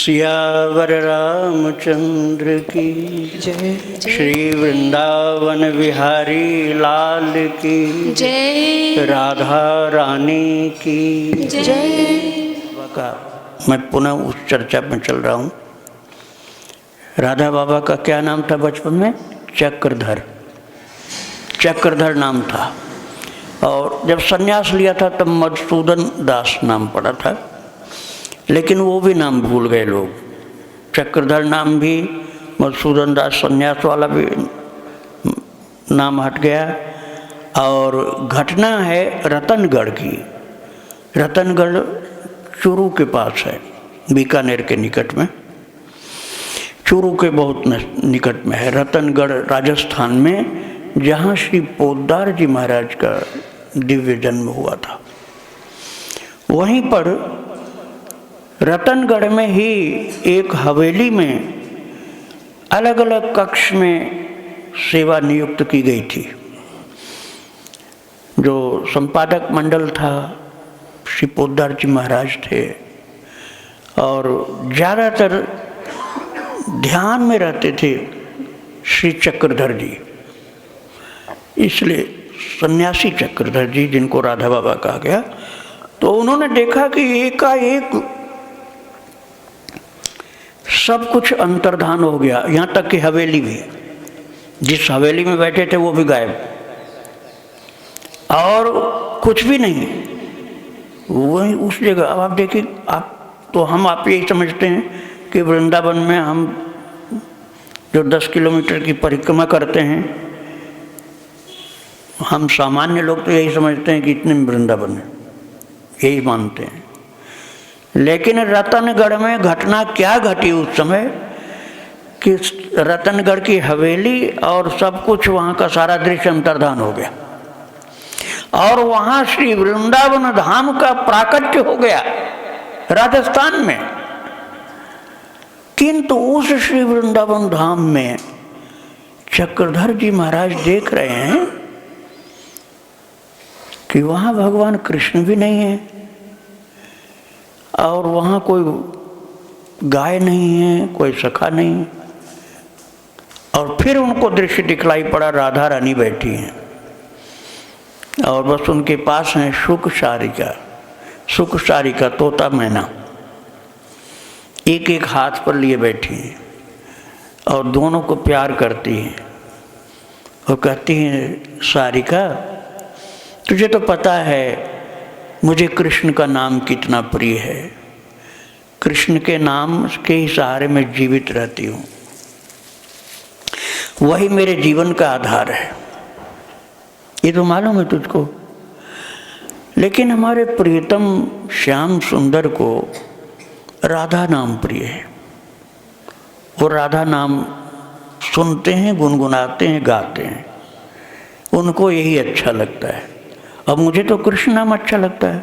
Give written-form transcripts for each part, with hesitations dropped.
सियावर रामचंद्र की जय। श्री वृंदावन बिहारी लाल की जय। राधा रानी की जय। का मैं पुनः उस चर्चा में चल रहा हूँ। राधा बाबा का क्या नाम था बचपन में? चक्रधर। चक्रधर नाम था। और जब सन्यास लिया था तब मधुसूदन दास नाम पड़ा था, लेकिन वो भी नाम भूल गए लोग। चक्रधर नाम भी, मधुसूदन दास सन्यास वाला भी नाम हट गया। और घटना है रतनगढ़ की। रतनगढ़ चूरू के पास है, बीकानेर के निकट में। चूरू के बहुत निकट में है रतनगढ़, राजस्थान में, जहाँ श्री पोद्दार जी महाराज का दिव्य जन्म हुआ था। वहीं पर रतनगढ़ में ही एक हवेली में अलग अलग कक्ष में सेवा नियुक्त की गई थी। जो संपादक मंडल था श्री पोद्दार जी महाराज थे, और ज़्यादातर ध्यान में रहते थे श्री चक्रधर जी, इसलिए सन्यासी चक्रधर जी, जिनको राधा बाबा कहा गया। तो उन्होंने देखा कि एकाएक सब कुछ अंतर्धान हो गया, यहाँ तक कि हवेली भी, जिस हवेली में बैठे थे वो भी गायब, और कुछ भी नहीं वही उस जगह। अब आप देखिए, आप यही समझते हैं कि वृंदावन में हम जो 10 किलोमीटर की परिक्रमा करते हैं, हम सामान्य लोग तो यही समझते हैं कि इतने में वृंदावन है, यही मानते हैं। लेकिन रतनगढ़ में घटना क्या घटी उस समय कि रतनगढ़ की हवेली और सब कुछ, वहाँ का सारा दृश्य अंतर्धान हो गया, और वहाँ श्री वृंदावन धाम का प्राकट्य हो गया राजस्थान में। किंतु उस श्री वृंदावन धाम में चक्रधर जी महाराज देख रहे हैं कि वहाँ भगवान कृष्ण भी नहीं है, और वहाँ कोई गाय नहीं है, कोई सखा नहीं। और फिर उनको दृश्य दिखलाई पड़ा, राधा रानी बैठी हैं, और बस उनके पास हैं शुक सारिका। शुक सारिका तोता मैना एक एक हाथ पर लिए बैठी हैं, और दोनों को प्यार करती हैं, और कहती हैं, सारिका तुझे तो पता है मुझे कृष्ण का नाम कितना प्रिय है, कृष्ण के नाम के ही सहारे में जीवित रहती हूँ, वही मेरे जीवन का आधार है, ये तो मालूम है तुझको। लेकिन हमारे प्रियतम श्याम सुंदर को राधा नाम प्रिय है, वो राधा नाम सुनते हैं, गुनगुनाते हैं, गाते हैं, उनको यही अच्छा लगता है। अब मुझे तो कृष्ण नाम अच्छा लगता है,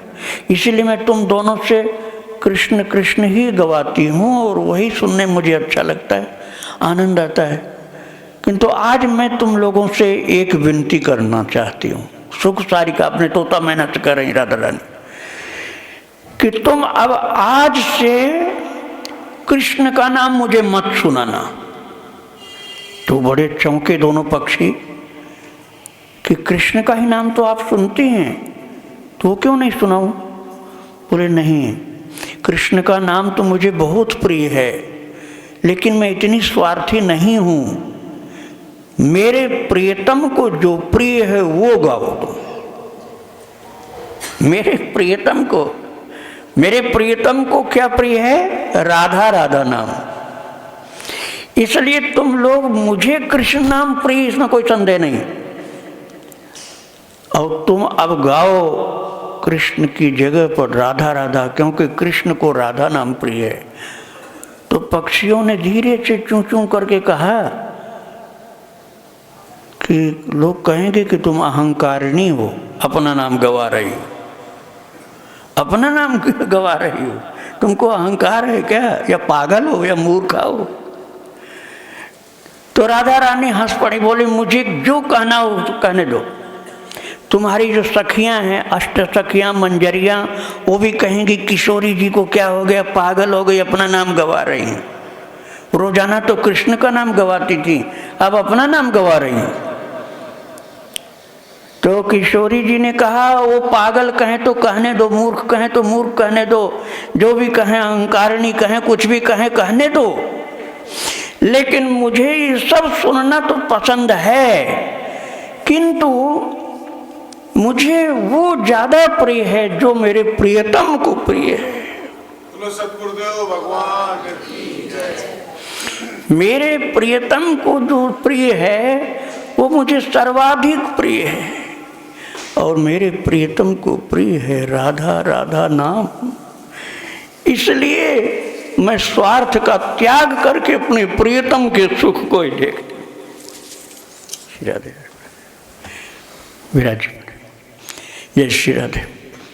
इसीलिए मैं तुम दोनों से कृष्ण कृष्ण ही गवाती हूँ, और वही सुनने मुझे अच्छा लगता है, आनंद आता है। किंतु आज मैं तुम लोगों से एक विनती करना चाहती हूँ। सुख सारिका अपने तोता मैना से कह रही राधा रानी कि तुम अब आज से कृष्ण का नाम मुझे मत सुनाना। तो बड़े चौंके दोनों पक्षी कि कृष्ण का ही नाम तो आप सुनती हैं, तो क्यों नहीं सुनाऊं? बोले नहीं, कृष्ण का नाम तो मुझे बहुत प्रिय है, लेकिन मैं इतनी स्वार्थी नहीं हूं। मेरे प्रियतम को जो प्रिय है वो गाओ तुम। मेरे प्रियतम को क्या प्रिय है? राधा राधा नाम। इसलिए तुम लोग, मुझे कृष्ण नाम प्रिय, इसमें कोई संदेह नहीं, और तुम अब गाओ कृष्ण की जगह पर राधा राधा, क्योंकि कृष्ण को राधा नाम प्रिय है। तो पक्षियों ने धीरे से चूं चूं करके कहा कि लोग कहेंगे कि तुम अहंकारिणी हो, अपना नाम गवा रही हो, अपना नाम गवा रही हो, तुमको अहंकार है क्या, या पागल हो, या मूर्खा हो? तो राधा रानी हंस पड़ी, बोली मुझे जो कहना हो तो कहने दो, तुम्हारी जो सखियां हैं, अष्ट सखियां, मंजरियां, वो भी कहेंगी किशोरी जी को क्या हो गया, पागल हो गई, अपना नाम गवा रही हैं। रोजाना तो कृष्ण का नाम गवाती थी, अब अपना नाम गवा रही हैं। तो किशोरी जी ने कहा वो पागल कहें तो कहने दो, मूर्ख कहें तो मूर्ख कहने दो, जो भी कहें, अहंकारिणी कहें, कुछ भी कहें कहने दो, लेकिन मुझे ये सब सुनना तो पसंद है, किंतु मुझे वो ज्यादा प्रिय है जो मेरे प्रियतम को प्रिय है। सतगुरुदेव भगवान की जय। मेरे प्रियतम को जो प्रिय है वो मुझे सर्वाधिक प्रिय है, और मेरे प्रियतम को प्रिय है राधा, राधा नाम। इसलिए मैं स्वार्थ का त्याग करके अपने प्रियतम के सुख को ही देखती हूँ। श्री राधे विराज, जय श्री राधे।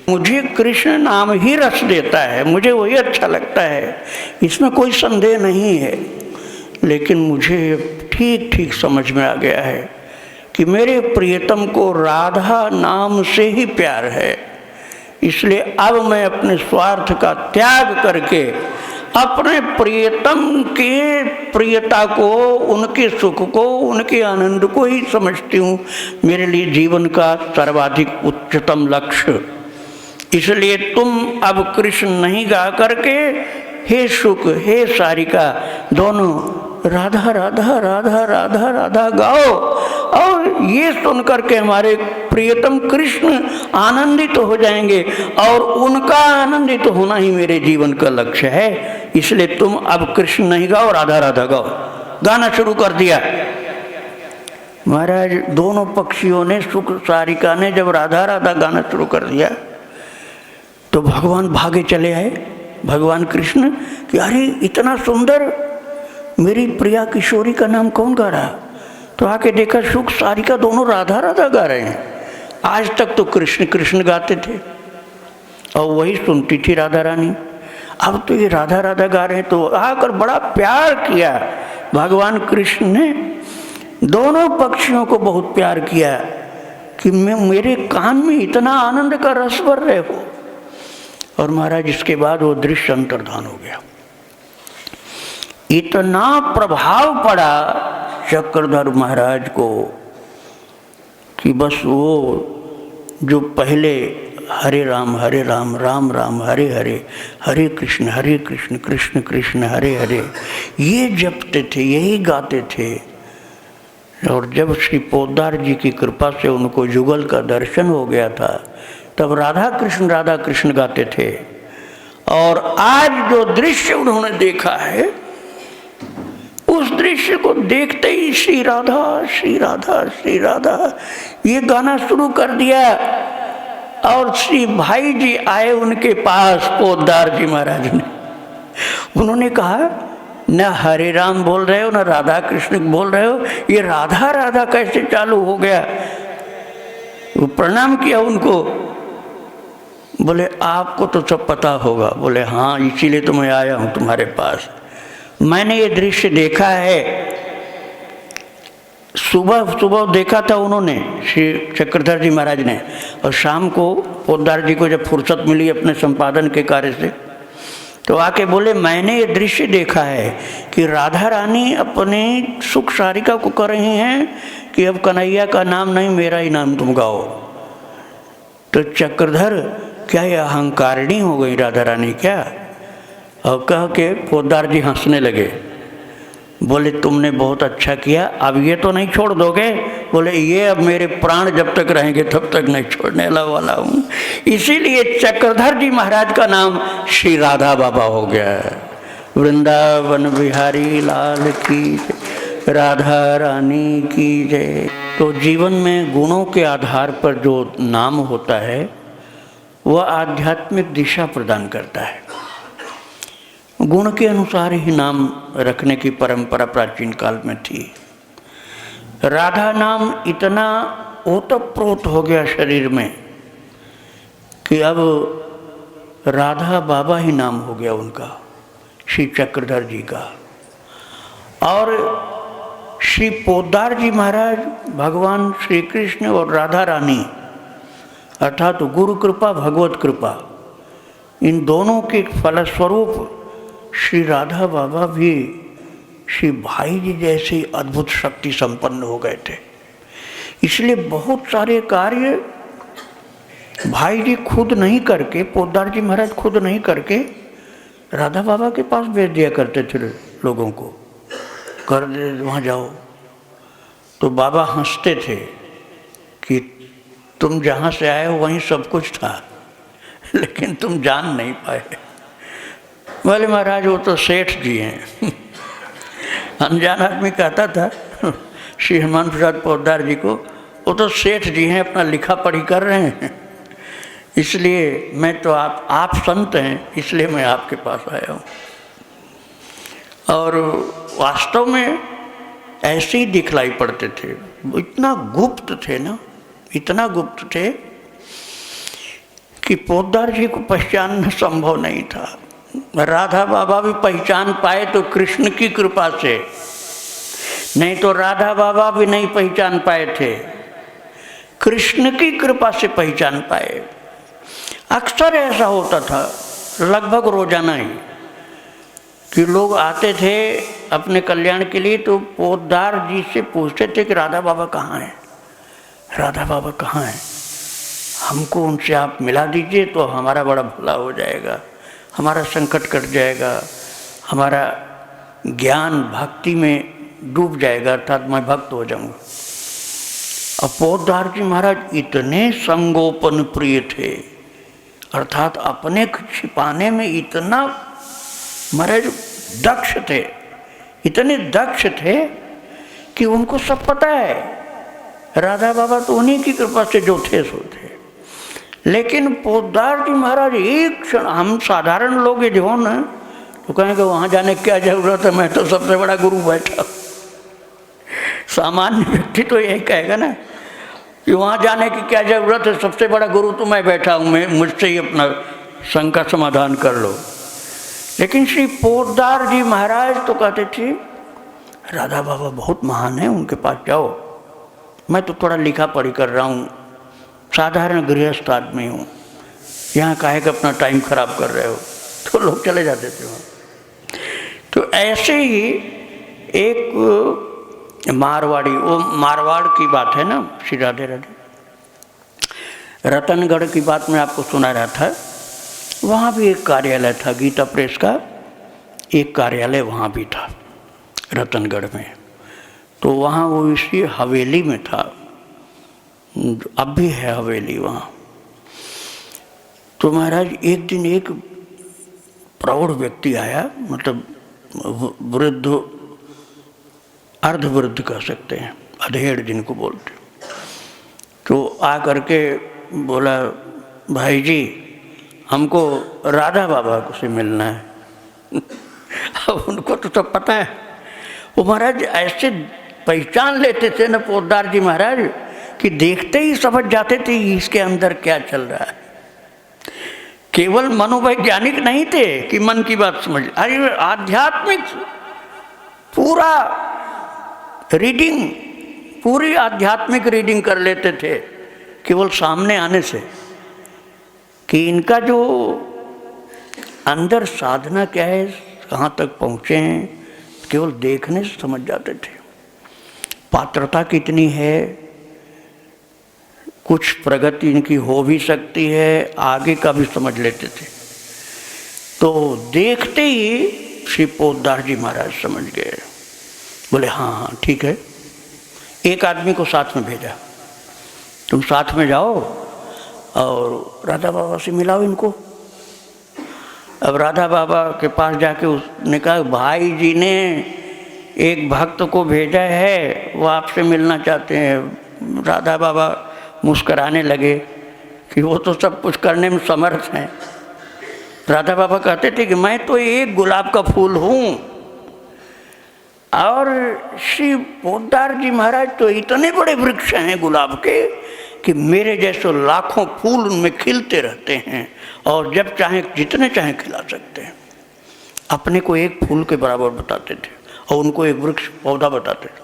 मुझे कृष्ण नाम ही रस देता है, मुझे वही अच्छा लगता है, इसमें कोई संदेह नहीं है। लेकिन मुझे ठीक ठीक समझ में आ गया है कि मेरे प्रियतम को राधा नाम से ही प्यार है। इसलिए अब मैं अपने स्वार्थ का त्याग करके अपने प्रियतम के प्रियता को, उनके सुख को, उनके आनंद को ही समझती हूँ मेरे लिए जीवन का सर्वाधिक उच्चतम लक्ष्य। इसलिए तुम अब कृष्ण नहीं गा करके हे शुक, हे सारिका, दोनों राधा राधा राधा राधा राधा गाओ, और ये सुनकर के हमारे प्रियतम कृष्ण आनंदित हो जाएंगे, और उनका आनंदित होना ही मेरे जीवन का लक्ष्य है। इसलिए तुम अब कृष्ण नहीं गाओ, राधा राधा गाओ। गाना शुरू कर दिया। महाराज दोनों पक्षियों ने, शुक सारिका ने जब राधा राधा गाना शुरू कर दिया तो भगवान भागे चले आए, भगवान कृष्ण, कि अरे इतना सुंदर, मेरी प्रिया किशोरी का नाम कौन गा रहा। तो आके देखा शुक सारिका दोनों राधा राधा गा रहे हैं। आज तक तो कृष्ण कृष्ण गाते थे और वही सुनती थी राधा रानी, अब तो ये राधा राधा गा रहे हैं। तो आकर बड़ा प्यार किया भगवान कृष्ण ने, दोनों पक्षियों को बहुत प्यार किया कि मेरे कान में इतना आनंद का रस भर रहे हो। और महाराज इसके बाद वो दृश्य अंतर्धान हो गया। इतना प्रभाव पड़ा चक्रधर महाराज को कि बस वो जो पहले हरे राम राम राम हरे हरे, हरे कृष्ण कृष्ण कृष्ण हरे हरे, ये जपते थे, यही गाते थे। और जब श्री पोद्दार जी की कृपा से उनको जुगल का दर्शन हो गया था, तब राधा कृष्ण गाते थे। और आज जो दृश्य उन्होंने देखा है, उस दृश्य को देखते ही श्री राधा श्री राधा श्री राधा ये गाना शुरू कर दिया। और श्री भाई जी आए उनके पास, पोद्दार जी महाराज ने, उन्होंने कहा न हरे राम बोल रहे हो न राधा कृष्ण बोल रहे हो, ये राधा राधा कैसे चालू हो गया। वो प्रणाम किया उनको, बोले आपको तो सब पता होगा। बोले हाँ, इसीलिए तो मैं आया हूँ तुम्हारे पास। मैंने ये दृश्य देखा है, सुबह सुबह देखा था उन्होंने, श्री चक्रधर जी महाराज ने, और शाम को पोद्दार जी को जब फुर्सत मिली अपने संपादन के कार्य से, तो आके बोले मैंने ये दृश्य देखा है कि राधा रानी अपने सुख सारिका को कर रही हैं कि अब कन्हैया का नाम नहीं, मेरा ही नाम तुम गाओ। तो चक्रधर, क्या ये अहंकारिणी हो गई राधा रानी क्या? और कह के पोद्दार जी हंसने लगे। बोले तुमने बहुत अच्छा किया, अब ये तो नहीं छोड़ दोगे? बोले ये अब मेरे प्राण जब तक रहेंगे तब तक नहीं छोड़ने वाला हूँ। इसीलिए चक्रधर जी महाराज का नाम श्री राधा बाबा हो गया है। वृंदावन बिहारी लाल की जय, राधा रानी की जय। तो जीवन में गुणों के आधार पर जो नाम होता है वह आध्यात्मिक दिशा प्रदान करता है। गुण के अनुसार ही नाम रखने की परंपरा प्राचीन काल में थी। राधा नाम इतना ओतप्रोत हो गया शरीर में कि अब राधा बाबा ही नाम हो गया उनका, श्री चक्रधर जी का। और श्री पोद्दार जी महाराज भगवान श्री कृष्ण और राधा रानी अर्थात गुरु कृपा भगवत कृपा, इन दोनों के फलस्वरूप श्री राधा बाबा भी श्री भाई जी जैसी अद्भुत शक्ति संपन्न हो गए थे। इसलिए बहुत सारे कार्य भाई जी खुद नहीं करके, पोद्दार जी महाराज खुद नहीं करके राधा बाबा के पास भेज दिया करते थे लोगों को, कर दे वहाँ जाओ। तो बाबा हंसते थे कि तुम जहाँ से आए हो वहीं सब कुछ था, लेकिन तुम जान नहीं पाए। बोले महाराज वो तो सेठ जी हैं। अनजान आदमी कहता था श्री हनुमान प्रसाद पोद्दार जी को, वो तो सेठ जी हैं, अपना लिखा पढ़ी कर रहे हैं, इसलिए मैं तो आप संत हैं इसलिए मैं आपके पास आया हूँ। और वास्तव में ऐसे ही दिखलाई पड़ते थे, इतना गुप्त थे ना, इतना गुप्त थे कि पोद्दार जी को पहचानना संभव नहीं था। राधा बाबा भी पहचान पाए तो कृष्ण की कृपा से, नहीं तो राधा बाबा भी नहीं पहचान पाए थे, कृष्ण की कृपा से पहचान पाए। अक्सर ऐसा होता था, लगभग रोजाना ही, कि लोग आते थे अपने कल्याण के लिए तो पोद्दार जी से पूछते थे कि राधा बाबा कहाँ हैं, राधा बाबा कहाँ हैं, हमको उनसे आप मिला दीजिए तो हमारा बड़ा भला हो जाएगा, हमारा संकट कट जाएगा, हमारा ज्ञान भक्ति में डूब जाएगा, अर्थात मैं भक्त हो जाऊंगा। अब पोद्दार जी महाराज इतने संगोपन प्रिय थे, अर्थात अपने छिपाने में इतना महाराज दक्ष थे, इतने दक्ष थे कि उनको सब पता है, राधा बाबा तो उन्हीं की कृपा से जो थे सो थे। लेकिन पोद्दार जी महाराज एक क्षण, हम साधारण लोग ये जो ना तो कहेंगे वहाँ जाने की क्या जरूरत है, मैं तो सबसे बड़ा गुरु बैठा। सामान्य व्यक्ति तो यही कहेगा ना कि वहाँ जाने की क्या जरूरत है, सबसे बड़ा गुरु तो मैं बैठा हूँ, मैं मुझसे ही अपना शंका समाधान कर लो। लेकिन श्री पोद्दार जी महाराज तो कहते थे राधा बाबा बहुत महान है, उनके पास जाओ, मैं तो थोड़ा लिखा पढ़ी कर रहा हूँ, साधारण गृहस्थ आदमी हूँ, यहाँ काहे का अपना टाइम खराब कर रहे हो, तो लोग चले जाते थे वहाँ। तो ऐसे ही एक मारवाड़ी, वो मारवाड़ की बात है ना, श्री राधे राधे, रतनगढ़ की बात मैं आपको सुना रहा था, वहाँ भी एक कार्यालय था, गीता प्रेस का एक कार्यालय वहाँ भी था रतनगढ़ में। तो वहाँ वो इसी हवेली में था, अब भी है हवेली वहाँ। तो महाराज एक दिन एक प्रौढ़ व्यक्ति आया, मतलब वृद्ध, अर्धवृद्ध कह सकते हैं, अधेड़ जिनको बोलते, तो आ करके बोला भाई जी हमको राधा बाबा से मिलना है। अब उनको तो सब पता है, वो महाराज ऐसे पहचान लेते थे ना पोद्दार जी महाराज कि देखते ही समझ जाते थे इसके अंदर क्या चल रहा है। केवल मनोवैज्ञानिक नहीं थे कि मन की बात समझ, अरे आध्यात्मिक पूरा रीडिंग, पूरी आध्यात्मिक रीडिंग कर लेते थे केवल सामने आने से, कि इनका जो अंदर साधना क्या है, कहाँ तक पहुँचे हैं, केवल देखने से समझ जाते थे। पात्रता कितनी है, कुछ प्रगति इनकी हो भी सकती है, आगे का भी समझ लेते थे। तो देखते ही श्री पोद्दार जी महाराज समझ गए, बोले हाँ हाँ ठीक है। एक आदमी को साथ में भेजा, तुम साथ में जाओ और राधा बाबा से मिलाओ इनको। अब राधा बाबा के पास जाके उसने कहा भाई जी ने एक भक्त को भेजा है, वो आपसे मिलना चाहते हैं। राधा बाबा मुस्कराने लगे कि वो तो सब कुछ करने में समर्थ हैं। राधा बाबा कहते थे कि मैं तो एक गुलाब का फूल हूँ, और श्री पोद्दार जी महाराज तो इतने बड़े वृक्ष हैं गुलाब के कि मेरे जैसे लाखों फूल उनमें खिलते रहते हैं, और जब चाहें जितने चाहें खिला सकते हैं। अपने को एक फूल के बराबर बताते थे और उनको एक वृक्ष पौधा बताते थे।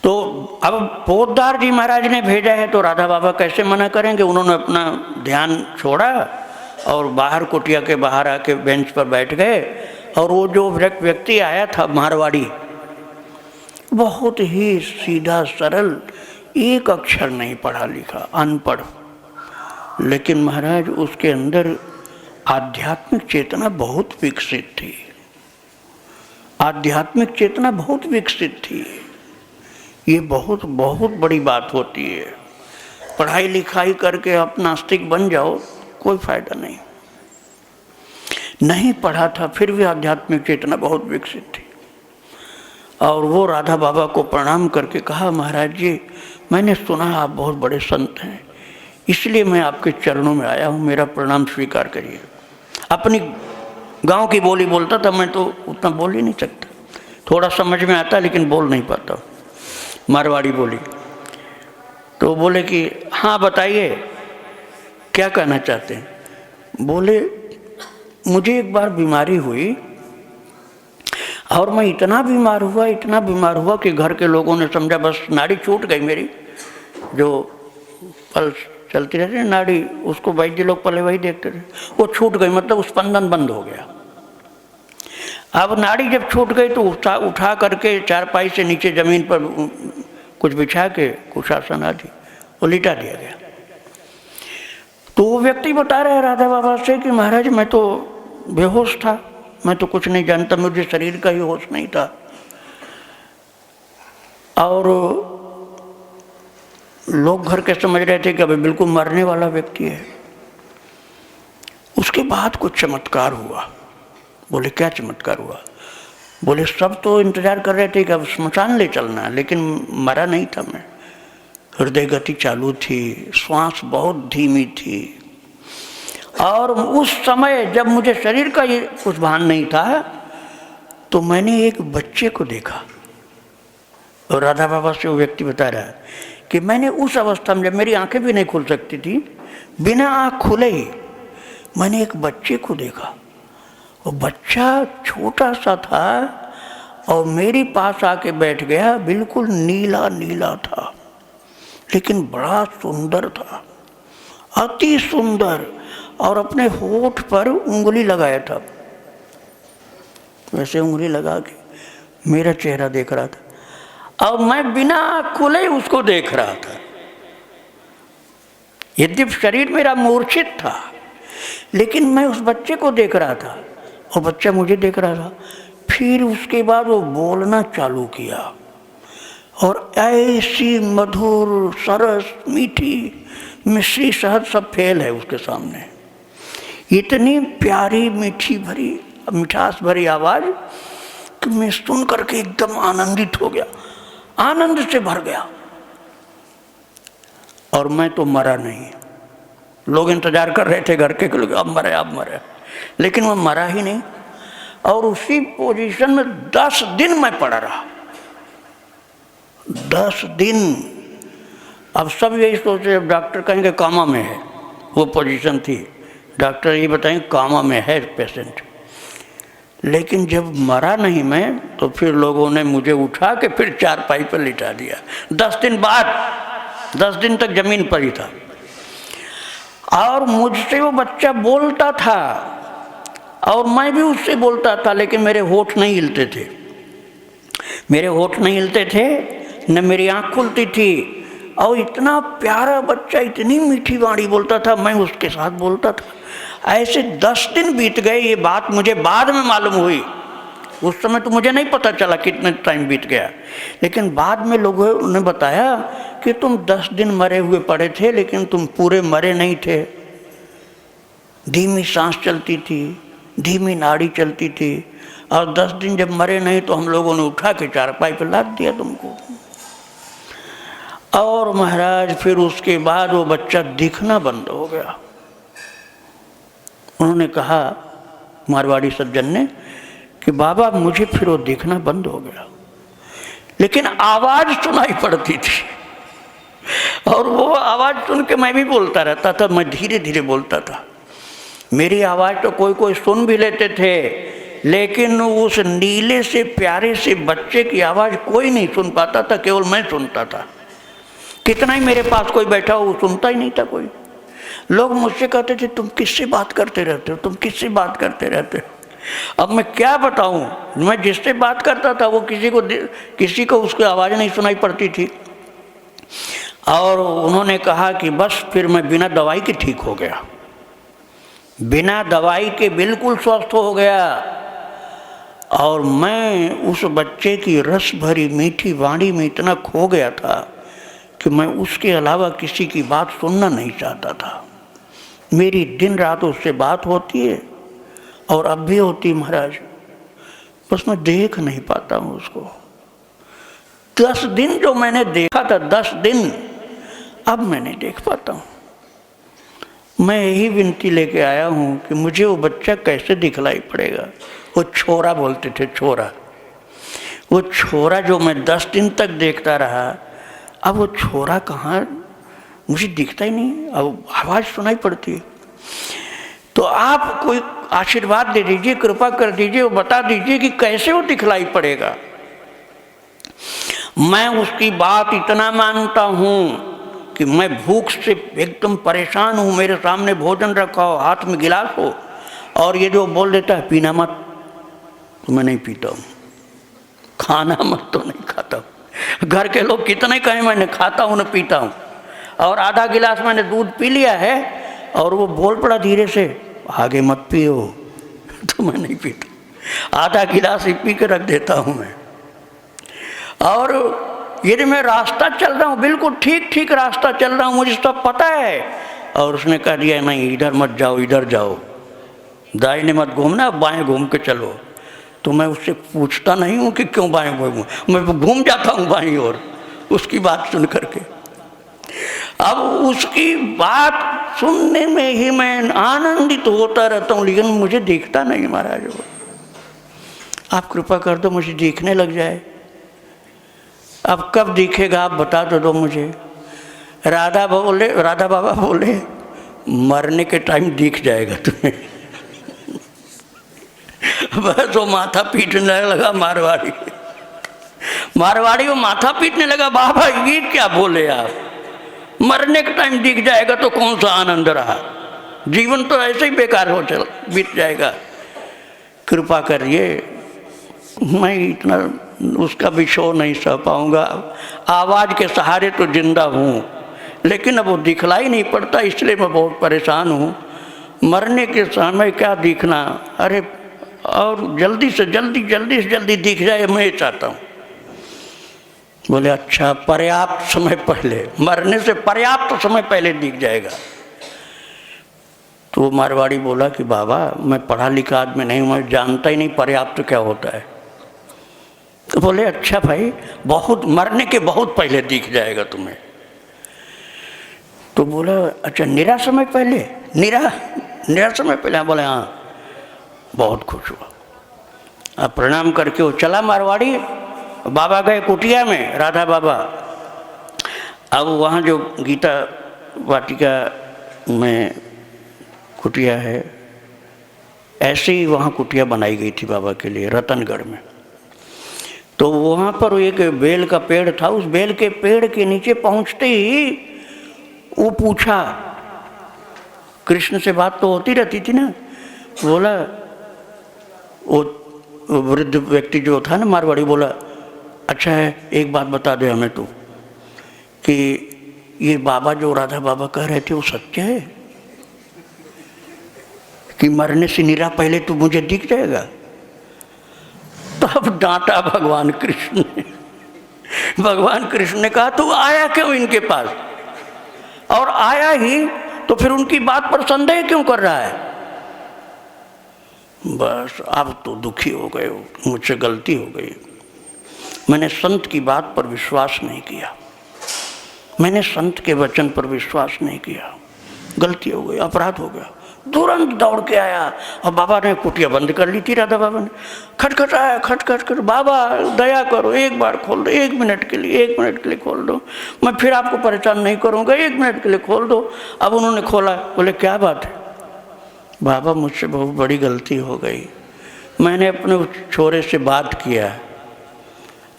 तो अब पोद्दार जी महाराज ने भेजा है तो राधा बाबा कैसे मना करेंगे। उन्होंने अपना ध्यान छोड़ा और बाहर कुटिया के बाहर आके बेंच पर बैठ गए। और वो जो व्यक्ति आया था मारवाड़ी, बहुत ही सीधा सरल, एक अक्षर नहीं पढ़ा लिखा, अनपढ़, लेकिन महाराज उसके अंदर आध्यात्मिक चेतना बहुत विकसित थी। आध्यात्मिक चेतना बहुत विकसित थी। ये बहुत बहुत बड़ी बात होती है। पढ़ाई लिखाई करके आप नास्तिक बन जाओ, कोई फायदा नहीं। नहीं पढ़ा था फिर भी आध्यात्मिक चेतना बहुत विकसित थी। और वो राधा बाबा को प्रणाम करके कहा, महाराज जी मैंने सुना आप बहुत बड़े संत हैं, इसलिए मैं आपके चरणों में आया हूँ, मेरा प्रणाम स्वीकार करिए। अपनी गांव की बोली बोलता था, मैं तो उतना बोल ही नहीं सकता, थोड़ा समझ में आता लेकिन बोल नहीं पाता, मारवाड़ी बोली। तो बोले कि हाँ बताइए क्या कहना चाहते हैं। बोले मुझे एक बार बीमारी हुई और मैं इतना बीमार हुआ कि घर के लोगों ने समझा बस नाड़ी छूट गई मेरी, जो पल्स चलती रहती है नाड़ी, उसको वैद्य लोग पहले वही देखते थे, वो छूट गई, मतलब स्पंदन बंद हो गया। अब नाड़ी जब छूट गई तो उठा करके चारपाई से नीचे ज़मीन पर कुछ बिछा के कुशासन आदि वो लिटा दिया गया। तो वो व्यक्ति बता रहे राधा बाबा से कि महाराज मैं तो बेहोश था, मैं तो कुछ नहीं जानता, मुझे शरीर का ही होश नहीं था। और लोग घर के समझ रहे थे कि अभी बिल्कुल मरने वाला व्यक्ति है। उसके बाद कुछ चमत्कार हुआ। बोले क्या चमत्कार हुआ। बोले सब तो इंतजार कर रहे थे कि अब स्मशान ले चलना है, लेकिन मरा नहीं था मैं। हृदय गति चालू थी, श्वास बहुत धीमी थी। और उस समय जब मुझे शरीर का ये कुछ भान नहीं था तो मैंने एक बच्चे को देखा। और राधा बाबा से वो व्यक्ति बता रहा है कि मैंने उस अवस्था में, जब मेरी आंखें भी नहीं खुल सकती थी, बिना आँख खुले ही मैंने एक बच्चे को देखा। वो बच्चा छोटा सा था और मेरे पास आके बैठ गया, बिल्कुल नीला नीला था लेकिन बड़ा सुंदर था, अति सुंदर। और अपने होठ पर उंगली लगाया था, वैसे उंगली लगा के मेरा चेहरा देख रहा था और मैं बिना खुले उसको देख रहा था। यद्यपि शरीर मेरा मूर्छित था लेकिन मैं उस बच्चे को देख रहा था और बच्चा मुझे देख रहा था। फिर उसके बाद वो बोलना चालू किया और ऐसी मधुर सरस मीठी मिश्री शहद सब फेल है उसके सामने। इतनी प्यारी मीठी भरी मिठास भरी आवाज़ कि मैं सुन करके एकदम आनंदित हो गया, आनंद से भर गया। और मैं तो मरा नहीं। लोग इंतजार कर रहे थे घर के लोग, अब मरे, लेकिन वह मरा ही नहीं। और उसी पोजीशन में 10 दिन मैं पड़ा रहा, 10 दिन। अब सब यही सोचे, अब डॉक्टर कहेंगे कामा में है, वो पोजीशन थी, डॉक्टर ये बताएंगे कामा में है पेशेंट। लेकिन जब मरा नहीं मैं तो फिर लोगों ने मुझे उठा के फिर चारपाई पर लिटा दिया। 10 दिन बाद, 10 दिन तक जमीन पर ही था। और मुझसे वो बच्चा बोलता था और मैं भी उससे बोलता था, लेकिन मेरे होठ नहीं हिलते थे, मेरे होठ नहीं हिलते थे, न मेरी आँख खुलती थी। और इतना प्यारा बच्चा, इतनी मीठी वाणी बोलता था, मैं उसके साथ बोलता था। ऐसे 10 दिन बीत गए। ये बात मुझे बाद में मालूम हुई, उस समय तो मुझे नहीं पता चला कितने टाइम बीत गया। लेकिन बाद में लोगों ने बताया कि तुम 10 दिन मरे हुए पड़े थे, लेकिन तुम पूरे मरे नहीं थे। धीमी सांस चलती थी, धीमी नाड़ी चलती थी। और 10 दिन जब मरे नहीं तो हम लोगों ने उठा के चारपाई पर लाद दिया तुमको। और महाराज फिर उसके बाद वो बच्चा दिखना बंद हो गया। उन्होंने कहा, मारवाड़ी सज्जन ने, कि बाबा मुझे फिर वो दिखना बंद हो गया, लेकिन आवाज़ सुनाई पड़ती थी। और वो आवाज़ सुन के मैं भी बोलता रहता था, मैं धीरे धीरे बोलता था। मेरी आवाज़ तो कोई कोई सुन भी लेते थे, लेकिन उस नीले से प्यारे से बच्चे की आवाज़ कोई नहीं सुन पाता था, केवल मैं सुनता था। कितना ही मेरे पास कोई बैठा हो, वो सुनता ही नहीं था कोई। लोग मुझसे कहते थे तुम किससे बात करते रहते हो, तुम किससे बात करते रहते हो। अब मैं क्या बताऊं, मैं जिससे बात करता था वो किसी को उसकी आवाज़ नहीं सुनाई पड़ती थी। और उन्होंने कहा कि बस फिर मैं बिना दवाई के ठीक हो गया, बिना दवाई के बिल्कुल स्वस्थ हो गया। और मैं उस बच्चे की रस भरी मीठी वाणी में इतना खो गया था कि मैं उसके अलावा किसी की बात सुनना नहीं चाहता था। मेरी दिन रात उससे बात होती है और अब भी होती महाराज, बस मैं देख नहीं पाता हूँ उसको। 10 दिन जो मैंने देखा था, 10 दिन अब मैं नहीं देख पाता हूँ। मैं यही विनती लेके आया हूँ कि मुझे वो बच्चा कैसे दिखलाई पड़ेगा। वो छोरा बोलते थे, छोरा, वो छोरा जो मैं 10 दिन तक देखता रहा, अब वो छोरा कहाँ, मुझे दिखता ही नहीं, अब आवाज़ सुनाई पड़ती है। तो आप कोई आशीर्वाद दे दीजिए, कृपा कर दीजिए, वो बता दीजिए कि कैसे वो दिखलाई पड़ेगा। मैं उसकी बात इतना मानता हूँ कि मैं भूख से एकदम परेशान हूँ, मेरे सामने भोजन रखा हो, हाथ में गिलास हो, और ये जो बोल देता है पीना मत, तो मैं नहीं पीता हूँ। खाना मत तो नहीं खाता हूँ। घर के लोग कितने कहें मैंने खाता हूँ न पीता हूँ, और आधा गिलास मैंने दूध पी लिया है और वो बोल पड़ा धीरे से आगे मत पियो, तो मैं नहीं पीता। आधा गिलास ही पी के रख देता हूँ मैं। और यदि मैं रास्ता चल रहा हूँ, बिल्कुल ठीक ठीक रास्ता चल रहा हूँ, मुझे सब पता है, और उसने कह दिया नहीं इधर मत जाओ, इधर जाओ, दाहिने मत घूमना, बाएं घूम के चलो, तो मैं उससे पूछता नहीं हूँ कि क्यों बाएं घूमूँ, मैं घूम जाता हूँ बाईं ओर उसकी बात सुन करके। अब उसकी बात सुनने में ही मैं आनंदित होता रहता हूँ, लेकिन मुझे दिखता नहीं महाराज। वो आप कृपा कर दो मुझे दिखने लग जाए। अब कब दिखेगा आप बता दो मुझे। राधा बाबा बोले मरने के टाइम दिख जाएगा तुम्हें। बस वो माथा पीटने लगा मारवाड़ी वो माथा पीटने लगा, बाबा ये क्या बोले आप, मरने के टाइम दिख जाएगा तो कौन सा आनंद रहा, जीवन तो ऐसे ही बेकार हो चल बीत जाएगा। कृपा करिए, मैं इतना उसका भी शो नहीं सह पाऊँगा। आवाज़ के सहारे तो जिंदा हूँ, लेकिन अब वो दिखलाई नहीं पड़ता, इसलिए मैं बहुत परेशान हूँ। मरने के समय क्या दिखना, अरे और जल्दी से जल्दी दिख जाए मैं चाहता हूँ। बोले अच्छा पर्याप्त समय पहले, मरने से पर्याप्त समय पहले दिख जाएगा। तो मारवाड़ी बोला कि बाबा मैं पढ़ा लिखा आदमी नहीं, मैं जानता ही नहीं पर्याप्त क्या होता है। तो बोले अच्छा भाई, बहुत मरने के बहुत पहले दिख जाएगा तुम्हें। तो बोला अच्छा निरा समय पहले, निरा समय पहले। बोले हाँ। बहुत खुश हुआ। अब प्रणाम करके वो चला मारवाड़ी। बाबा गए कुटिया में, राधा बाबा। अब वहाँ जो गीता वाटिका में कुटिया है, ऐसे ही वहाँ कुटिया बनाई गई थी बाबा के लिए रतनगढ़ में। तो वहाँ पर एक बेल का पेड़ था, उस बेल के पेड़ के नीचे पहुँचते ही वो पूछा, कृष्ण से बात तो होती रहती थी ना, बोला वो वृद्ध व्यक्ति जो था ना मारवाड़ी, बोला अच्छा है एक बात बता दे हमें तू कि ये बाबा जो राधा बाबा कह रहे थे वो सत्य है कि मरने से निरा पहले तू मुझे दिख जाएगा। तब डांटा भगवान कृष्ण ने। भगवान कृष्ण ने कहा तू आया क्यों इनके पास, और आया ही तो फिर उनकी बात पर संदेह क्यों कर रहा है। बस अब तो दुखी हो गए हो, मुझसे गलती हो गई, मैंने संत की बात पर विश्वास नहीं किया, मैंने संत के वचन पर विश्वास नहीं किया, गलती हो गई, अपराध हो गया। तुरंत दौड़ के आया और बाबा ने कुटिया बंद कर ली थी। राधा बाबा ने खटखटाया, खटखट, बाबा दया करो एक बार खोल दो, 1 मिनट के लिए खोल दो, मैं फिर आपको परेशान नहीं करूँगा, 1 मिनट के लिए खोल दो। अब उन्होंने खोला। बोले क्या बात है। बाबा मुझसे बहुत बड़ी गलती हो गई, मैंने अपने उस छोरे से बात किया,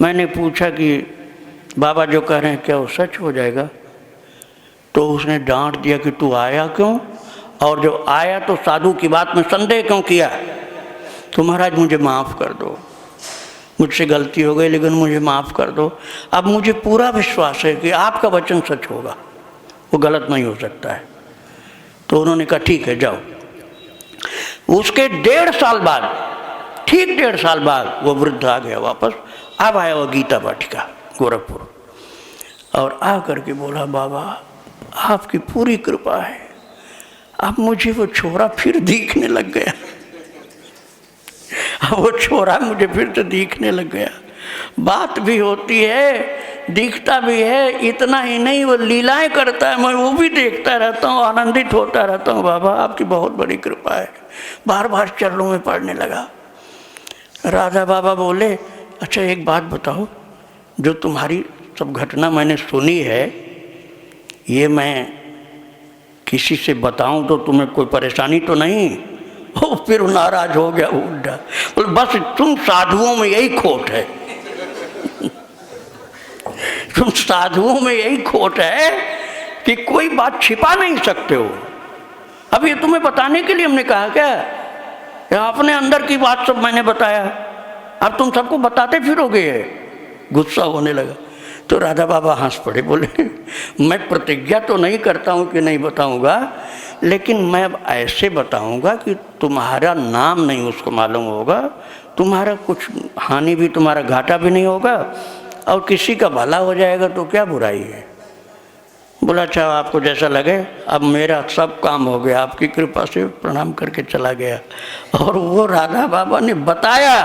मैंने पूछा कि बाबा जो कह रहे हैं क्या वो सच हो जाएगा? तो उसने डांट दिया कि तू आया क्यों, और जो आया तो साधु की बात में संदेह क्यों किया? तो महाराज मुझे माफ़ कर दो, मुझसे गलती हो गई, लेकिन मुझे माफ़ कर दो। अब मुझे पूरा विश्वास है कि आपका वचन सच होगा, वो गलत नहीं हो सकता है। तो उन्होंने कहा ठीक है जाओ। उसके 1.5 साल बाद, ठीक 1.5 साल बाद वो वृद्ध आ गया वापस। अब आया वो गीता वाटिका गोरखपुर, और आ करके बोला बाबा आपकी पूरी कृपा है, अब मुझे वो छोरा फिर दिखने लग गया। अब वो छोरा मुझे फिर से दिखने लग गया, बात भी होती है, दिखता भी है, इतना ही नहीं वो लीलाएं करता है, मैं वो भी देखता रहता हूँ, आनंदित होता रहता हूँ। बाबा आपकी बहुत बड़ी कृपा है। बार बार चरणों में पड़ने लगा। राधा बाबा बोले अच्छा एक बात बताओ, जो तुम्हारी सब घटना मैंने सुनी है, ये मैं किसी से बताऊं तो तुम्हें कोई परेशानी तो नहीं? वो फिर नाराज हो गया बुढ़ा, बोले बस तुम साधुओं में यही खोट है। तुम साधुओं में यही खोट है कि कोई बात छिपा नहीं सकते हो। अब ये तुम्हें बताने के लिए हमने कहा क्या? या अपने अंदर की बात सब मैंने बताया, अब तुम सबको बताते फिरोगे? गुस्सा होने लगा। तो राधा बाबा हंस पड़े, बोले मैं प्रतिज्ञा तो नहीं करता हूँ कि नहीं बताऊँगा, लेकिन मैं अब ऐसे बताऊँगा कि तुम्हारा नाम नहीं उसको मालूम होगा, तुम्हारा कुछ हानि भी, तुम्हारा घाटा भी नहीं होगा, और किसी का भला हो जाएगा तो क्या बुराई है। बोला अच्छा आपको जैसा लगे, अब मेरा सब काम हो गया, आपकी कृपा से प्रणाम करके चला गया। और वो राधा बाबा ने बताया,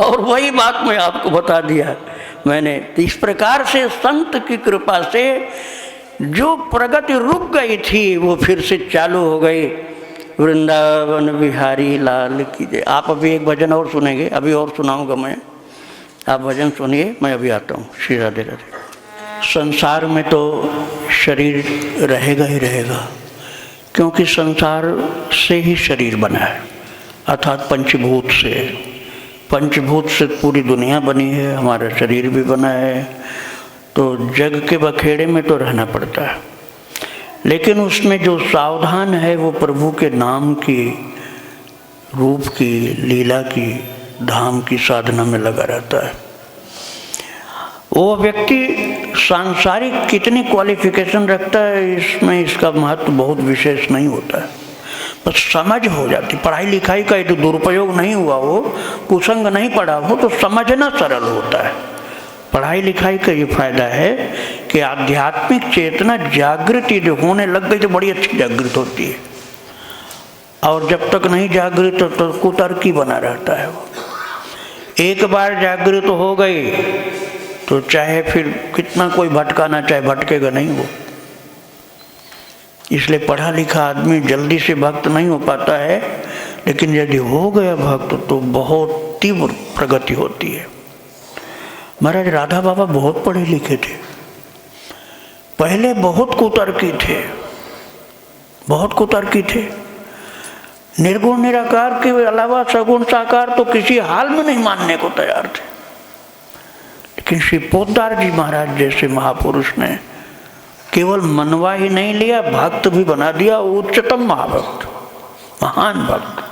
और वही बात मैं आपको बता दिया मैंने। इस प्रकार से संत की कृपा से जो प्रगति रुक गई थी वो फिर से चालू हो गई। वृंदावन बिहारी लाल की जय। आप अभी एक भजन और सुनेंगे, अभी और सुनाऊंगा मैं, आप भजन सुनिए, मैं अभी आता हूँ। श्री राधे राधे। संसार में तो शरीर रहेगा ही रहेगा, क्योंकि संसार से ही शरीर बना है, अर्थात पंचभूत से। पंचभूत से पूरी दुनिया बनी है, हमारा शरीर भी बना है, तो जग के बखेड़े में तो रहना पड़ता है। लेकिन उसमें जो सावधान है वो प्रभु के नाम की, रूप की, लीला की, धाम की साधना में लगा रहता है। वो व्यक्ति सांसारिक कितनी क्वालिफिकेशन रखता है, इसमें इसका महत्व बहुत विशेष नहीं होता है, बस समझ हो जाती। पढ़ाई लिखाई का यदि दुरुपयोग नहीं हुआ हो, कुसंग नहीं पड़ा हो, तो समझना सरल होता है। पढ़ाई लिखाई का ये फायदा है कि आध्यात्मिक चेतना जागृति जो होने लग गई तो बड़ी अच्छी जागृत होती है, और जब तक नहीं जागृत तो कुतर्की बना रहता है वो। एक बार जागृत हो गई तो चाहे फिर कितना कोई भटकाना चाहे, भटकेगा नहीं वो। इसलिए पढ़ा लिखा आदमी जल्दी से भक्त नहीं हो पाता है, लेकिन यदि हो गया भक्त तो बहुत तीव्र प्रगति होती है। महाराज राधा बाबा बहुत पढ़े लिखे थे, पहले बहुत कुतर्की थे, बहुत कुतर्की थे। निर्गुण निराकार के अलावा सगुण साकार तो किसी हाल में नहीं मानने को तैयार थे। लेकिन श्री पोद्दार जी महाराज जैसे महापुरुष ने केवल मनवा ही नहीं लिया, भक्त भी बना दिया, उच्चतम महाभक्त, महान भक्त।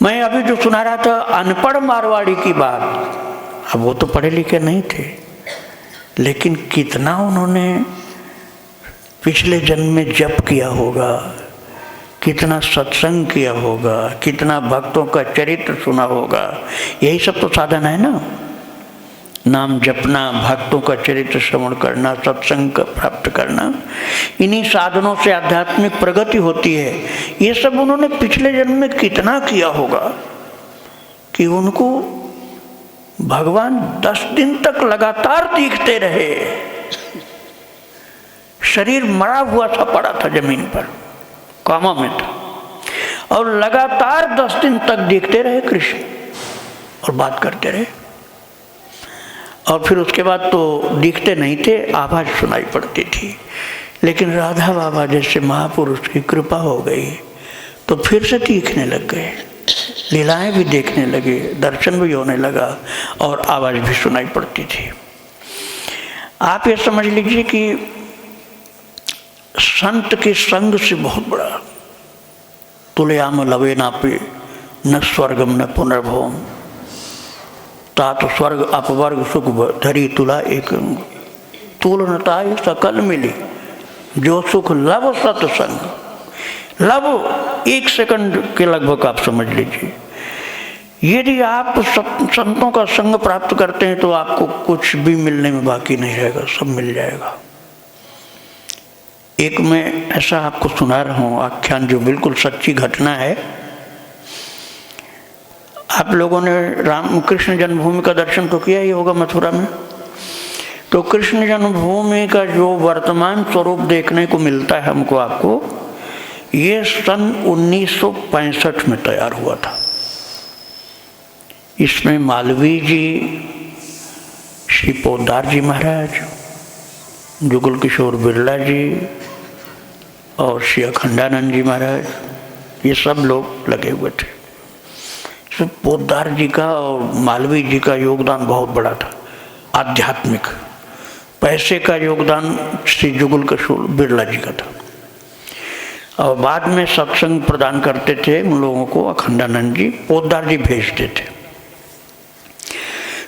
मैं अभी जो सुना रहा था अनपढ़ मारवाड़ी की बात, अब वो तो पढ़े लिखे नहीं थे, लेकिन कितना उन्होंने पिछले जन्म में जप किया होगा, कितना सत्संग किया होगा, कितना भक्तों का चरित्र सुना होगा। यही सब तो साधन है ना, नाम जपना, भक्तों का चरित्र श्रवण करना, सत्संग प्राप्त करना। इन्हीं साधनों से आध्यात्मिक प्रगति होती है। ये सब उन्होंने पिछले जन्म में कितना किया होगा कि उनको भगवान 10 दिन तक लगातार दिखते रहे। शरीर मरा हुआ सा पड़ा था जमीन पर, कामा में था, और लगातार 10 दिन तक दिखते रहे कृष्ण और बात करते रहे। और फिर उसके बाद तो दिखते नहीं थे, आवाज़ सुनाई पड़ती थी। लेकिन राधा बाबा जैसे महापुरुष की कृपा हो गई तो फिर से दिखने लग गए। लीलाएं भी देखने लगे, दर्शन भी होने लगा और आवाज़ भी सुनाई पड़ती थी। आप ये समझ लीजिए कि संत के संग से बहुत बड़ा तुलयाम लवे नापे न स्वर्गम न पुनर्भवम तात स्वर्ग अपवर्ग सुख धरी तुला एक तुलनताय सकल मिली जो सुख लव सत्संग। लव 1 सेकंड के लगभग आप समझ लीजिए। यदि आप संतों का संग प्राप्त करते हैं तो आपको कुछ भी मिलने में बाकी नहीं रहेगा, सब मिल जाएगा। एक मैं ऐसा आपको सुना रहा हूँ आख्यान जो बिल्कुल सच्ची घटना है। आप लोगों ने राम कृष्ण जन्मभूमि का दर्शन तो किया ही होगा मथुरा में। तो कृष्ण जन्मभूमि का जो वर्तमान स्वरूप देखने को मिलता है हमको आपको, ये सन 1965 में तैयार हुआ था। इसमें मालवीय जी, श्री पोद्दार जी महाराज, जुगल किशोर बिरला जी और श्री अखंडानंद जी महाराज, ये सब लोग लगे हुए थे। तो पोद्दार जी का और मालवीय जी का योगदान बहुत बड़ा था आध्यात्मिक। पैसे का योगदान श्री जुगल किशोर बिरला जी का था और बाद में सत्संग प्रदान करते थे उन लोगों को अखंडानंद जी, पोद्दार जी भेजते थे।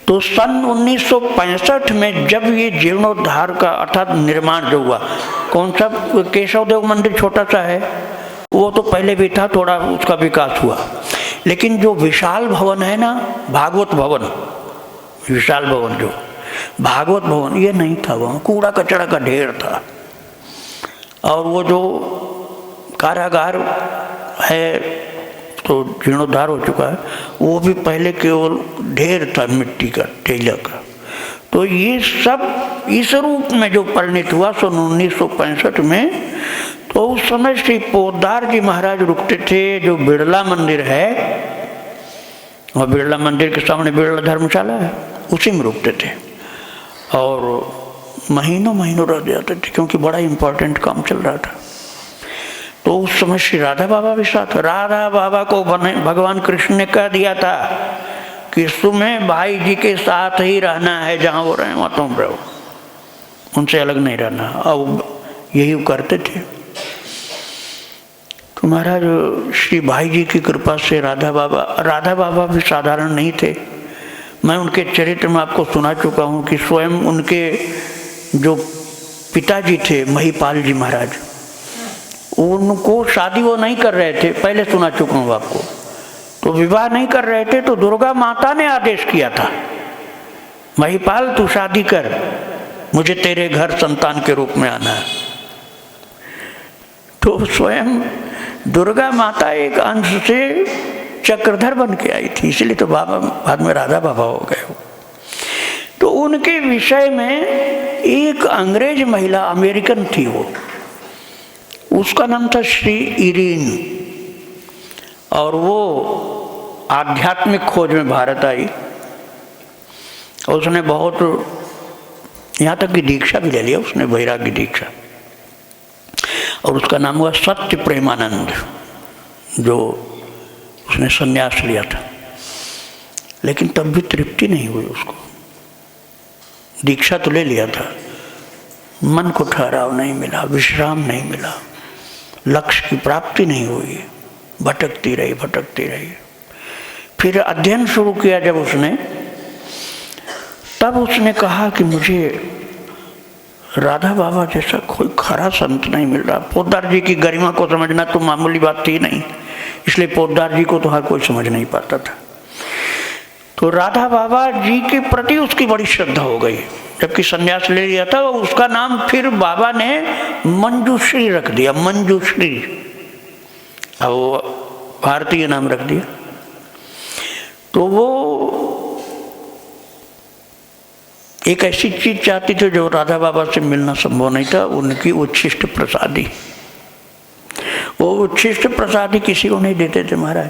तो सन 1965 में जब ये जीर्णोद्धार का अर्थात निर्माण जो हुआ, कौन सा केशव देव मंदिर छोटा सा है, वो तो पहले भी था, थोड़ा उसका विकास हुआ। लेकिन जो विशाल भवन है ना, भागवत भवन, विशाल भवन जो भागवत भवन, ये नहीं था, वहाँ कूड़ा कचरा का ढेर था। और वो जो कारागार है तो जीर्णोद्धार हो चुका है, वो भी पहले केवल ढेर था मिट्टी का, टेला का। तो ये सब इस रूप में जो परिणित हुआ सन 1965 में, तो उस समय श्री पोद्दार जी महाराज रुकते थे जो बिरला मंदिर है, और बिरला मंदिर के सामने बिरला धर्मशाला है, उसी में रुकते थे और महीनों महीनों रह जाते थे क्योंकि बड़ा इम्पोर्टेंट काम चल रहा था। तो उस समय श्री राधा बाबा भी साथ, राधा बाबा को भगवान कृष्ण ने कह दिया था कि तुम्हें भाई जी के साथ ही रहना है, जहाँ वो रहे वहाँ तुम रहो, उनसे अलग नहीं रहना। और यही वो करते थे। तो महाराज श्री भाई जी की कृपा से राधा बाबा भी साधारण नहीं थे। मैं उनके चरित्र में आपको सुना चुका हूँ कि स्वयं उनके जो पिताजी थे महिपाल जी महाराज, उनको शादी वो नहीं कर रहे थे, पहले सुना चुका हूँ आपको। तो विवाह नहीं कर रहे थे तो दुर्गा माता ने आदेश किया था, महिपाल तू शादी कर, मुझे तेरे घर संतान के रूप में आना है। तो स्वयं दुर्गा माता एक अंश से चक्रधर बन के आई थी, इसलिए तो बाबा बाद में राधा बाबा हो गए। तो उनके विषय में एक अंग्रेज महिला, अमेरिकन थी वो, उसका नाम था श्री इरीन, और वो आध्यात्मिक खोज में भारत आई। उसने बहुत, यहाँ तक की दीक्षा भी ले लिया उसने, वैराग्य दीक्षा, और उसका नाम हुआ सत्य प्रेमानंद, जो उसने संन्यास लिया था। लेकिन तब भी तृप्ति नहीं हुई उसको, दीक्षा तो ले लिया था, मन को ठहराव नहीं मिला, विश्राम नहीं मिला, लक्ष्य की प्राप्ति नहीं हुई, भटकती रही। फिर अध्ययन शुरू किया जब उसने, तब उसने कहा कि मुझे राधा बाबा जैसा कोई खरा संत नहीं मिल रहा। पोद्दार जी की गरिमा को समझना तो मामूली बात थी नहीं, इसलिए पोद्दार जी को तो हर कोई समझ नहीं पाता था। तो राधा बाबा जी के प्रति उसकी बड़ी श्रद्धा हो गई। जबकि संन्यास ले लिया था, उसका नाम फिर बाबा ने मंजूश्री रख दिया, मंजूश्री, अब वो भारतीय नाम रख दिया। तो वो एक ऐसी चीज चाहती थी जो राधा बाबा से मिलना संभव नहीं था, उनकी उच्छिष्ट प्रसादी। वो उच्छिष्ट प्रसादी किसी को नहीं देते थे महाराज।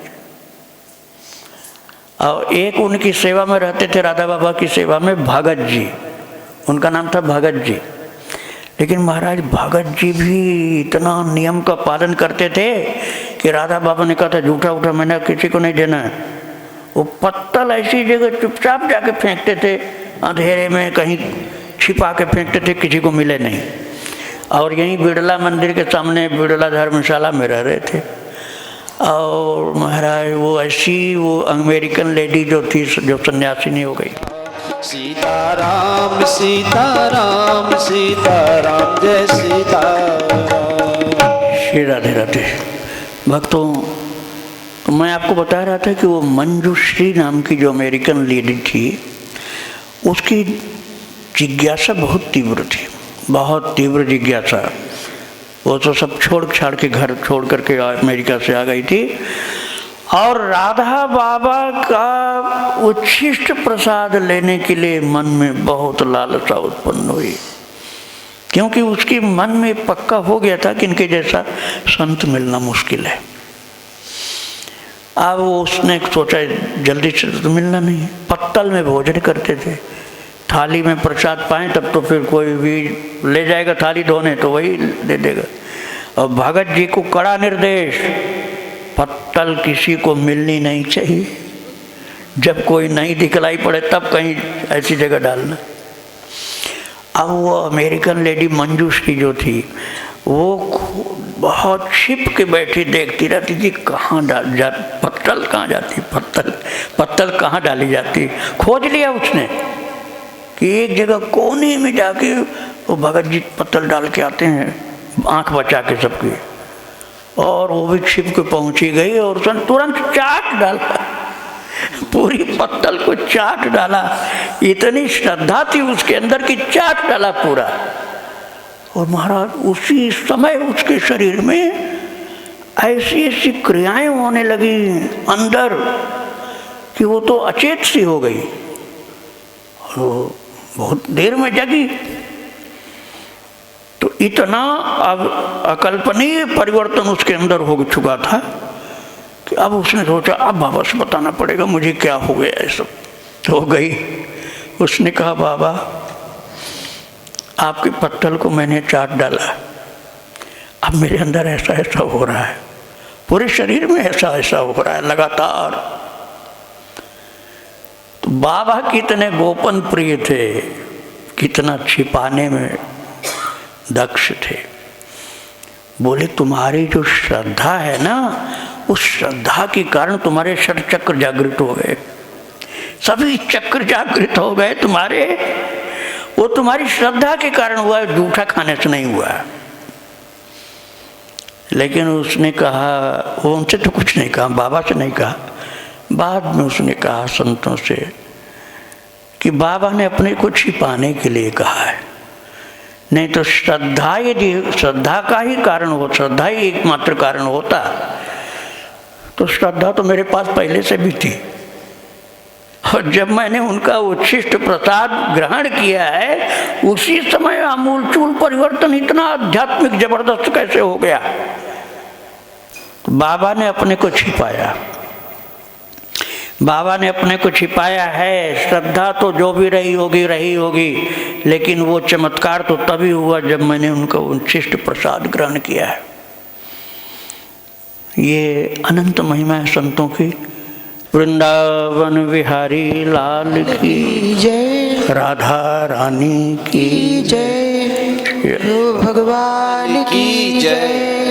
और एक उनकी सेवा में रहते थे, राधा बाबा की सेवा में, भगत जी, उनका नाम था भगत जी। लेकिन महाराज भगत जी भी इतना नियम का पालन करते थे कि राधा बाबा ने कहा था झूठा उठा मैंने किसी को नहीं देना है। वो पत्तल ऐसी जगह चुपचाप जाके फेंकते थे, अंधेरे में कहीं छिपा के फेंकते थे, किसी को मिले नहीं। और यहीं बिड़ला मंदिर के सामने बिड़ला धर्मशाला में रह रहे थे। और महाराज वो ऐसी वो अमेरिकन लेडी जो थी, जो सन्यासिनी हो गई। सीताराम सीताराम सीताराम जय सीताराम। श्री राधे राधे भक्तों, तो मैं आपको बता रहा था कि वो मंजूश्री नाम की जो अमेरिकन लेडी थी, उसकी जिज्ञासा बहुत तीव्र थी, बहुत तीव्र जिज्ञासा। वो तो सब छोड़ छाड़ के घर छोड़ करके अमेरिका से आ गई थी। और राधा बाबा का उच्छिष्ट प्रसाद लेने के लिए मन में बहुत लालसा उत्पन्न हुई, क्योंकि उसके मन में पक्का हो गया था कि इनके जैसा संत मिलना मुश्किल है। अब उसने सोचा जल्दी से तो मिलना नहीं। पत्तल में भोजन करते थे, थाली में प्रसाद पाएं तब तो फिर कोई भी ले जाएगा थाली धोने, तो वही दे देगा। और भगत जी को कड़ा निर्देश, पत्तल किसी को मिलनी नहीं चाहिए, जब कोई नहीं दिखलाई पड़े तब कहीं ऐसी जगह डालना। अब वो अमेरिकन लेडी मंजूश्री जो थी, वो बहुत छिप के बैठी देखती रहती थी, कहाँ पत्तल कहाँ जाती, पत्तल कहाँ डाली जाती। खोज लिया उसने कि एक जगह कोने में जाके वो भगत जी पत्तल डाल के आते हैं, आंख बचा के सबकी। और वो भी छिप के पहुंची गई और उसने तुरंत चाट डाला, पूरी पत्तल को चाट डाला। इतनी श्रद्धा थी उसके अंदर कि चाट डाला पूरा। और महाराज उसी समय उसके शरीर में ऐसी ऐसी क्रियाएं होने लगी अंदर कि वो तो अचेत सी हो गई। और वो बहुत देर में जगी। तो इतना अब अकल्पनीय परिवर्तन उसके अंदर हो चुका था कि अब उसने सोचा अब बाबा से बताना पड़ेगा मुझे क्या हो गया है सब। तो गई, उसने कहा बाबा आपके पत्तल को मैंने चाट डाला, अब मेरे अंदर ऐसा ऐसा हो रहा है, पूरे शरीर में ऐसा ऐसा हो रहा है लगातार। तो बाबा कितने गोपन प्रिय थे, कितना छिपाने में दक्ष थे। बोले तुम्हारी जो श्रद्धा है ना, उस श्रद्धा के कारण तुम्हारे षट चक्र जागृत हो गए, सभी चक्र जागृत हो गए तुम्हारे। वो तुम्हारी श्रद्धा के कारण हुआ, जूठा खाने से नहीं हुआ। लेकिन उसने कहा, वो उनसे तो कुछ नहीं कहा, बाबा से नहीं कहा, बाद में उसने कहा संतों से कि बाबा ने अपने को छिपाने के लिए कहा है, नहीं तो श्रद्धा यदि श्रद्धा का ही कारण हो, श्रद्धा ही एकमात्र कारण होता तो श्रद्धा तो मेरे पास पहले से भी थी। और जब मैंने उनका उच्छिष्ट प्रसाद ग्रहण किया है, उसी समय आमूलचूल परिवर्तन इतना आध्यात्मिक जबरदस्त कैसे हो गया। तो बाबा ने अपने को छिपाया, बाबा ने अपने को छिपाया है। श्रद्धा तो जो भी रही होगी, लेकिन वो चमत्कार तो तभी हुआ जब मैंने उनका उच्छिष्ट प्रसाद ग्रहण किया है। ये अनंत महिमा है संतों की। वृंदावन विहारी लाल की जय, राधा रानी की जय, भगवान की जय।